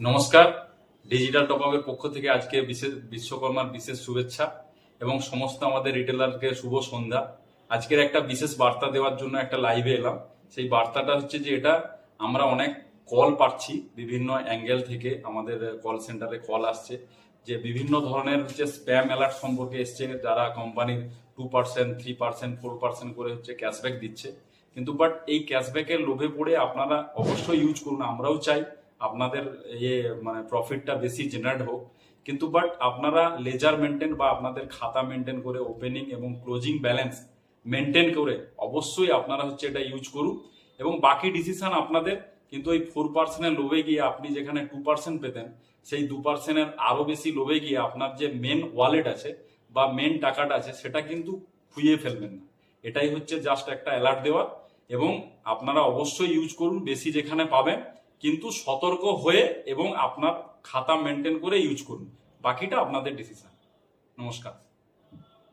নমস্কার। ডিজিটাল টপআপের পক্ষ থেকে আজকে বিশ্বকর্মার বিশেষ শুভেচ্ছা এবং সমস্ত আমাদের রিটেলারকে শুভ সন্ধ্যা। আজকের একটা বিশেষ বার্তা দেওয়ার জন্য একটা লাইভে এলাম। সেই বার্তাটা হচ্ছে যে এটা আমরা অনেক কল পাচ্ছি, বিভিন্ন অ্যাঙ্গেল থেকে আমাদের কল সেন্টারে কল আসছে যে বিভিন্ন ধরনের হচ্ছে স্প্যাম অ্যালার্ট সম্পর্কে এসছে, যারা কোম্পানির 2%, 3%, 4% করে হচ্ছে ক্যাশব্যাক দিচ্ছে। কিন্তু বাট এই ক্যাশব্যাকের লোভে পড়ে আপনারা অবশ্যই ইউজ করুন। আমরাও চাই আপনাদের মানে প্রফিটটা বেশি জেনারেট হোক, কিন্তু বাট আপনারা লেজার মেনটেন বা আপনাদের খাতা মেনটেন করে ওপেনিং এবং ক্লোজিং ব্যালেন্স মেনটেন করে অবশ্যই আপনারা হচ্ছে এটা ইউজ করুন এবং বাকি ডিসিশন আপনাদের। কিন্তু ওই 4%-এর লোভে গিয়ে আপনি যেখানে 2% পেতেন, সেই 2%-এর আরো বেশি লোভে গিয়ে আপনার যে মেন ওয়ালেট আছে বা মেন টাকাটা আছে সেটা কিন্তু খুইয়ে ফেলবেন না। এটাই হচ্ছে জাস্ট একটা অ্যালার্ট দেওয়া। এবং আপনারা অবশ্যই ইউজ করুন বেশি যেখানে পাবেন, কিন্তু সতর্ক হয়ে এবং আপনার খাতা মেনটেন করে ইউজ করুন। বাকিটা আপনাদের ডিসিশন। নমস্কার।